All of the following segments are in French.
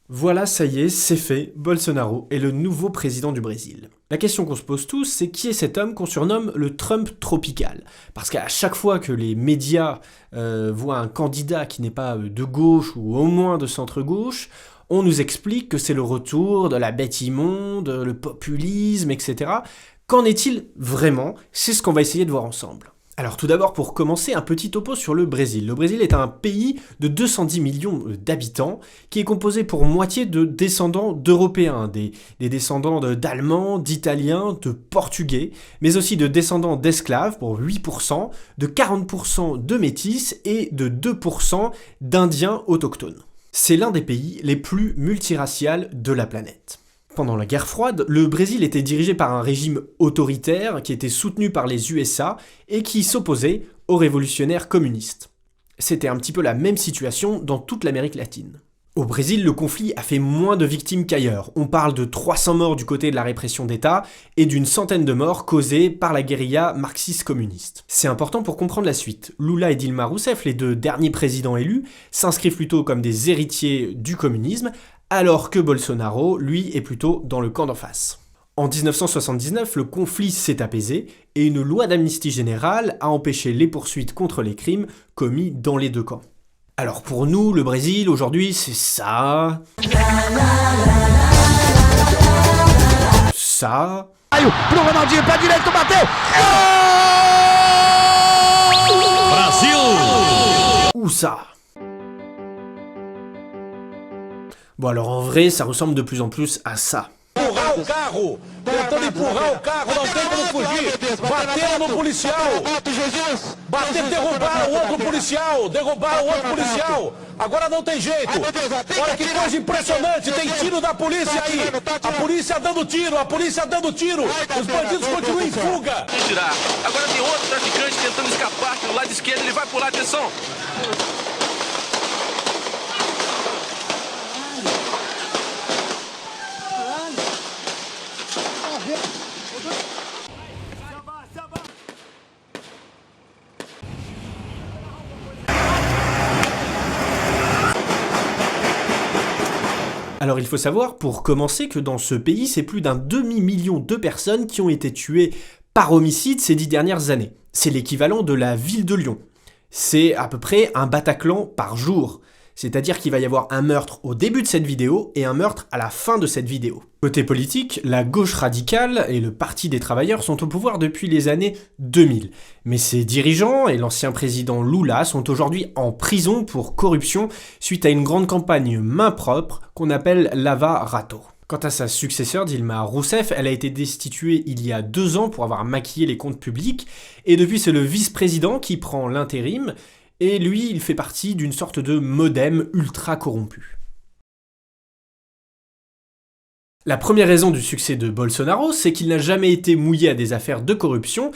Voilà, ça y est, c'est fait, Bolsonaro est le nouveau président du Brésil. La question qu'on se pose tous, c'est qui est cet homme qu'on surnomme le Trump tropical? Parce qu'à chaque fois que les médias voient un candidat qui n'est pas de gauche ou au moins de centre-gauche, on nous explique que c'est le retour de la bête immonde, le populisme, etc. Qu'en est-il vraiment? C'est ce qu'on va essayer de voir ensemble. Alors tout d'abord, pour commencer, un petit topo sur le Brésil. Le Brésil est un pays de 210 millions d'habitants qui est composé pour moitié de descendants d'Européens, des descendants d'Allemands, d'Italiens, de Portugais, mais aussi de descendants d'esclaves pour 8%, de 40% de métis et de 2% d'Indiens autochtones. C'est l'un des pays les plus multiraciales de la planète. Pendant la guerre froide, le Brésil était dirigé par un régime autoritaire qui était soutenu par les USA et qui s'opposait aux révolutionnaires communistes. C'était un petit peu la même situation dans toute l'Amérique latine. Au Brésil, le conflit a fait moins de victimes qu'ailleurs. On parle de 300 morts du côté de la répression d'État et d'une centaine de morts causées par la guérilla marxiste-communiste. C'est important pour comprendre la suite. Lula et Dilma Rousseff, les deux derniers présidents élus, s'inscrivent plutôt comme des héritiers du communisme, alors que Bolsonaro, lui, est plutôt dans le camp d'en face. En 1979, le conflit s'est apaisé et une loi d'amnistie générale a empêché les poursuites contre les crimes commis dans les deux camps. Alors pour nous, le Brésil, aujourd'hui, c'est ça... ça... Pro Ronaldinho, pé direito, bateu! Brasil! ou ça. Bon alors en vrai, ça ressemble de plus en plus à ça. Empurrar o carro, tentando empurrar o carro, não tem como fugir. Bateram no policial. Derrubaram o outro policial. Derrubaram o outro policial. Agora não tem jeito. Olha que coisa impressionante, tem tiro da polícia aí. A polícia dando tiro, a polícia dando tiro. Os bandidos continuam em fuga. Tirar. Agora tem outro traficante tentando escapar, que do lado esquerdo ele vai pular, atenção. Alors il faut savoir, pour commencer, que dans ce pays, c'est plus d'un demi-million de personnes qui ont été tuées par homicide ces 10 dernières années. C'est l'équivalent de la ville de Lyon. C'est à peu près un Bataclan par jour. C'est-à-dire qu'il va y avoir un meurtre au début de cette vidéo et un meurtre à la fin de cette vidéo. Côté politique, la gauche radicale et le Parti des travailleurs sont au pouvoir depuis les années 2000. Mais ses dirigeants et l'ancien président Lula sont aujourd'hui en prison pour corruption suite à une grande campagne main propre qu'on appelle Lava Rato. Quant à sa successeur, Dilma Rousseff, elle a été destituée il y a 2 ans pour avoir maquillé les comptes publics, et depuis c'est le vice-président qui prend l'intérim, et lui, il fait partie d'une sorte de modem ultra corrompu. La première raison du succès de Bolsonaro, c'est qu'il n'a jamais été mouillé à des affaires de corruption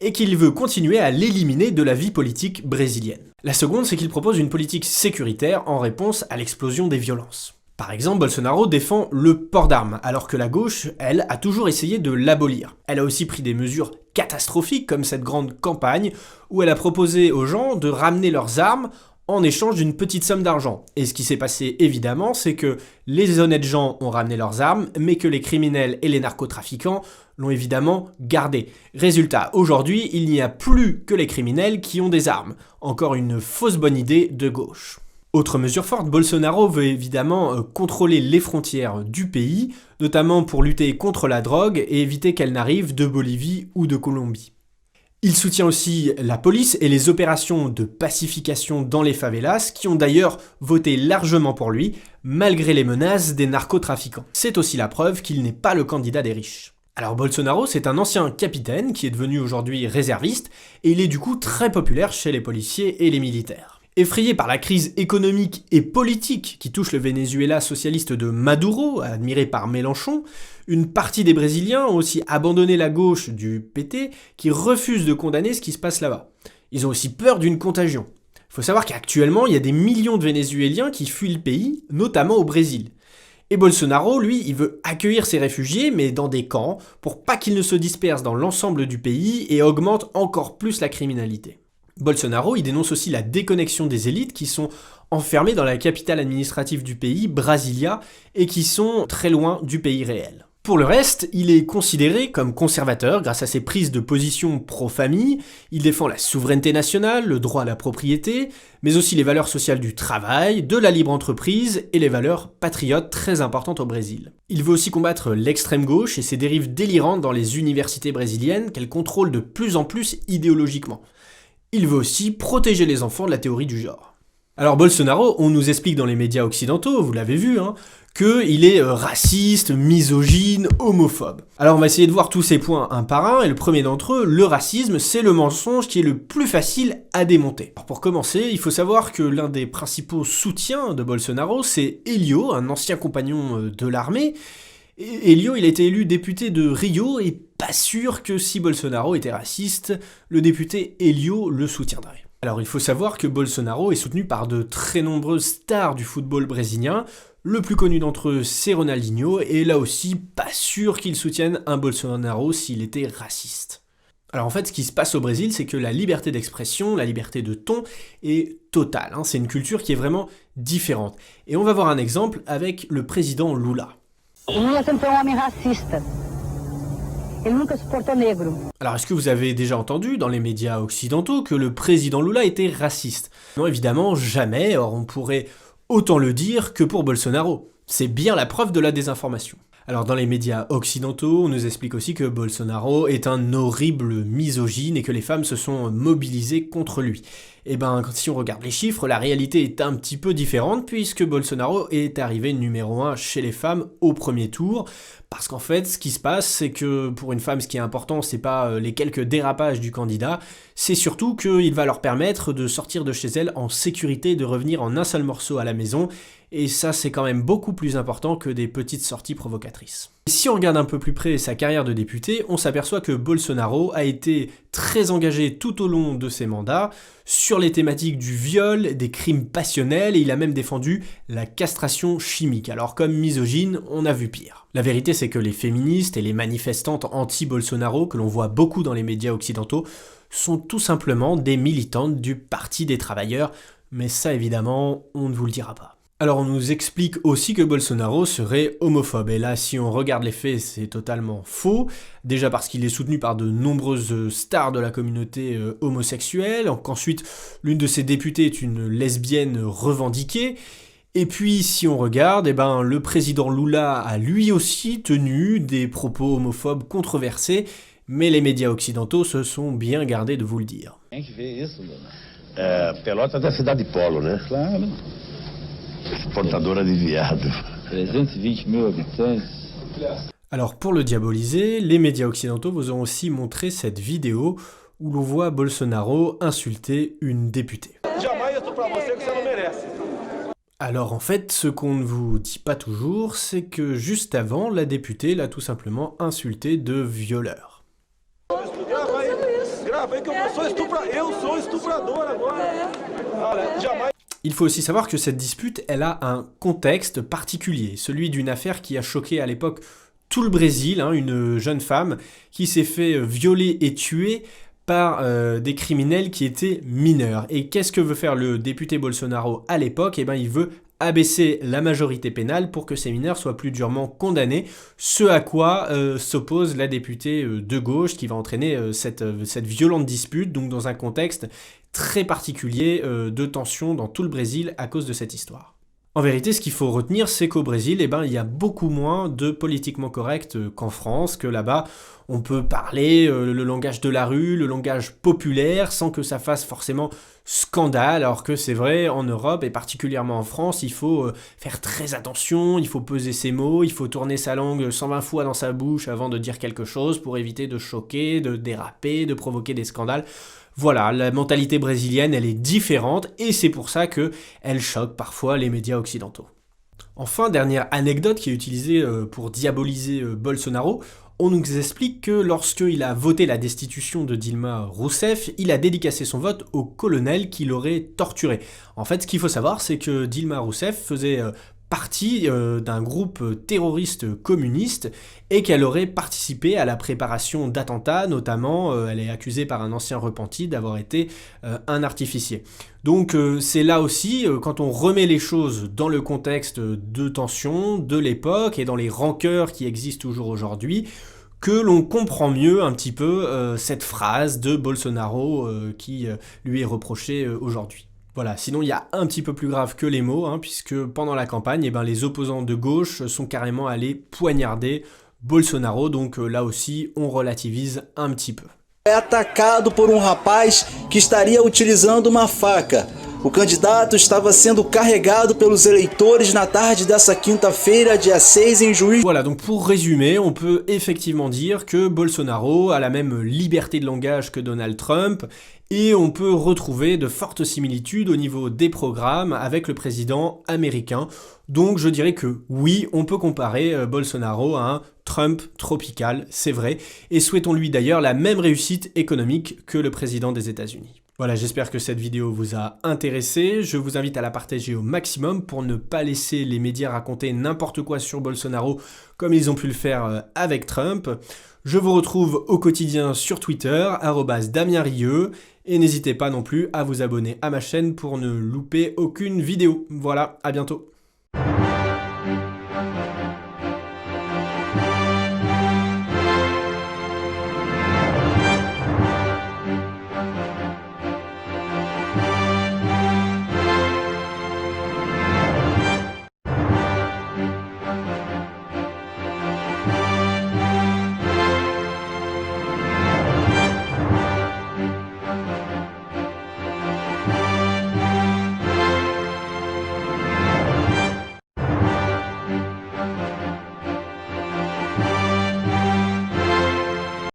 et qu'il veut continuer à l'éliminer de la vie politique brésilienne. La seconde, c'est qu'il propose une politique sécuritaire en réponse à l'explosion des violences. Par exemple, Bolsonaro défend le port d'armes, alors que la gauche, elle, a toujours essayé de l'abolir. Elle a aussi pris des mesures catastrophiques, comme cette grande campagne, où elle a proposé aux gens de ramener leurs armes en échange d'une petite somme d'argent. Et ce qui s'est passé, évidemment, c'est que les honnêtes gens ont ramené leurs armes, mais que les criminels et les narcotrafiquants l'ont évidemment gardé. Résultat, aujourd'hui, il n'y a plus que les criminels qui ont des armes. Encore une fausse bonne idée de gauche. Autre mesure forte, Bolsonaro veut évidemment contrôler les frontières du pays, notamment pour lutter contre la drogue et éviter qu'elle n'arrive de Bolivie ou de Colombie. Il soutient aussi la police et les opérations de pacification dans les favelas, qui ont d'ailleurs voté largement pour lui, malgré les menaces des narcotrafiquants. C'est aussi la preuve qu'il n'est pas le candidat des riches. Alors Bolsonaro, c'est un ancien capitaine qui est devenu aujourd'hui réserviste, et il est du coup très populaire chez les policiers et les militaires. Effrayé par la crise économique et politique qui touche le Venezuela socialiste de Maduro, admiré par Mélenchon, une partie des Brésiliens ont aussi abandonné la gauche du PT qui refuse de condamner ce qui se passe là-bas. Ils ont aussi peur d'une contagion. Il faut savoir qu'actuellement, il y a des millions de Vénézuéliens qui fuient le pays, notamment au Brésil. Et Bolsonaro, lui, il veut accueillir ces réfugiés, mais dans des camps, pour pas qu'ils ne se dispersent dans l'ensemble du pays et augmentent encore plus la criminalité. Bolsonaro, il dénonce aussi la déconnexion des élites qui sont enfermés dans la capitale administrative du pays, Brasilia, et qui sont très loin du pays réel. Pour le reste, il est considéré comme conservateur grâce à ses prises de position pro-famille, il défend la souveraineté nationale, le droit à la propriété, mais aussi les valeurs sociales du travail, de la libre entreprise et les valeurs patriotes très importantes au Brésil. Il veut aussi combattre l'extrême gauche et ses dérives délirantes dans les universités brésiliennes qu'elle contrôle de plus en plus idéologiquement. Il veut aussi protéger les enfants de la théorie du genre. Alors Bolsonaro, on nous explique dans les médias occidentaux, vous l'avez vu, qu'il est raciste, misogyne, homophobe. Alors on va essayer de voir tous ces points un par un, et le premier d'entre eux, le racisme, c'est le mensonge qui est le plus facile à démonter. Alors pour commencer, il faut savoir que l'un des principaux soutiens de Bolsonaro, c'est Hélio, un ancien compagnon de l'armée. Hélio, il a été élu député de Rio, et pas sûr que si Bolsonaro était raciste, le député Hélio le soutiendrait. Alors il faut savoir que Bolsonaro est soutenu par de très nombreuses stars du football brésilien. Le plus connu d'entre eux, c'est Ronaldinho, et là aussi, pas sûr qu'il soutienne un Bolsonaro s'il était raciste. Alors en fait, ce qui se passe au Brésil, c'est que la liberté d'expression, la liberté de ton est totale. C'est une culture qui est vraiment différente. Et on va voir un exemple avec le président Lula. Lula sempre foi homem racista. Ele nunca suportou negro. Alors est-ce que vous avez déjà entendu dans les médias occidentaux que le président Lula était raciste? Non, évidemment, jamais, or on pourrait autant le dire que pour Bolsonaro. C'est bien la preuve de la désinformation. Alors dans les médias occidentaux, on nous explique aussi que Bolsonaro est un horrible misogyne et que les femmes se sont mobilisées contre lui. Et ben si on regarde les chiffres, la réalité est un petit peu différente puisque Bolsonaro est arrivé numéro 1 chez les femmes au premier tour. Parce qu'en fait, ce qui se passe, c'est que pour une femme, ce qui est important, c'est pas les quelques dérapages du candidat, c'est surtout qu'il va leur permettre de sortir de chez elle en sécurité, de revenir en un seul morceau à la maison, et ça c'est quand même beaucoup plus important que des petites sorties provocatrices. Si on regarde un peu plus près sa carrière de député, on s'aperçoit que Bolsonaro a été très engagé tout au long de ses mandats sur les thématiques du viol, des crimes passionnels, et il a même défendu la castration chimique. Alors comme misogyne, on a vu pire. La vérité c'est que les féministes et les manifestantes anti-Bolsonaro, que l'on voit beaucoup dans les médias occidentaux, sont tout simplement des militantes du Parti des travailleurs, mais ça évidemment, on ne vous le dira pas. Alors on nous explique aussi que Bolsonaro serait homophobe, et là si on regarde les faits c'est totalement faux, déjà parce qu'il est soutenu par de nombreuses stars de la communauté homosexuelle, qu'ensuite l'une de ses députées est une lesbienne revendiquée, et puis si on regarde, le président Lula a lui aussi tenu des propos homophobes controversés, mais les médias occidentaux se sont bien gardés de vous le dire. Pelotas é a cidade polo, né? Claro. Exportadora de viado. 320 000 habitants. Alors pour le diaboliser, les médias occidentaux vous ont aussi montré cette vidéo où l'on voit Bolsonaro insulter une députée. Alors en fait, ce qu'on ne vous dit pas toujours, c'est que juste avant, la députée l'a tout simplement insulté de violeur. Il faut aussi savoir que cette dispute, elle a un contexte particulier, celui d'une affaire qui a choqué à l'époque tout le Brésil, une jeune femme qui s'est fait violer et tuer par des criminels qui étaient mineurs. Et qu'est-ce que veut faire le député Bolsonaro à l'époque? Il veut abaisser la majorité pénale pour que ces mineurs soient plus durement condamnés, ce à quoi s'oppose la députée de gauche qui va entraîner cette violente dispute, donc dans un contexte très particulier de tension dans tout le Brésil à cause de cette histoire. En vérité, ce qu'il faut retenir, c'est qu'au Brésil, il y a beaucoup moins de politiquement correct qu'en France, que là-bas, on peut parler le langage de la rue, le langage populaire, sans que ça fasse forcément scandale, alors que c'est vrai, en Europe, et particulièrement en France, il faut faire très attention, il faut peser ses mots, il faut tourner sa langue 120 fois dans sa bouche avant de dire quelque chose pour éviter de choquer, de déraper, de provoquer des scandales. Voilà, la mentalité brésilienne, elle est différente, et c'est pour ça qu'elle choque parfois les médias occidentaux. Enfin, dernière anecdote qui est utilisée pour diaboliser Bolsonaro, on nous explique que lorsqu'il a voté la destitution de Dilma Rousseff, il a dédicacé son vote au colonel qui l'aurait torturé. En fait, ce qu'il faut savoir, c'est que Dilma Rousseff faisait partie d'un groupe terroriste communiste et qu'elle aurait participé à la préparation d'attentats, notamment elle est accusée par un ancien repenti d'avoir été un artificier. Donc c'est là aussi, quand on remet les choses dans le contexte de tension de l'époque et dans les rancœurs qui existent toujours aujourd'hui, que l'on comprend mieux un petit peu cette phrase de Bolsonaro qui lui est reprochée aujourd'hui. Voilà, sinon il y a un petit peu plus grave que les mots, puisque pendant la campagne, les opposants de gauche sont carrément allés poignarder Bolsonaro, donc là aussi on relativise un petit peu. É atacado por rapaz que estaria utilizando uma faca. O candidato estava sendo carregado pelos eleitores na tarde dessa quinta-feira, dia 6, em Juiz. Voilà, donc pour résumer, on peut effectivement dire que Bolsonaro a la même liberté de langage que Donald Trump, et on peut retrouver de fortes similitudes au niveau des programmes avec le président américain. Donc je dirais que oui, on peut comparer Bolsonaro à un Trump tropical, c'est vrai, et souhaitons-lui d'ailleurs la même réussite économique que le président des États-Unis. Voilà, j'espère que cette vidéo vous a intéressé, je vous invite à la partager au maximum pour ne pas laisser les médias raconter n'importe quoi sur Bolsonaro comme ils ont pu le faire avec Trump. Je vous retrouve au quotidien sur Twitter, @DamienRieu, et n'hésitez pas non plus à vous abonner à ma chaîne pour ne louper aucune vidéo. Voilà, à bientôt.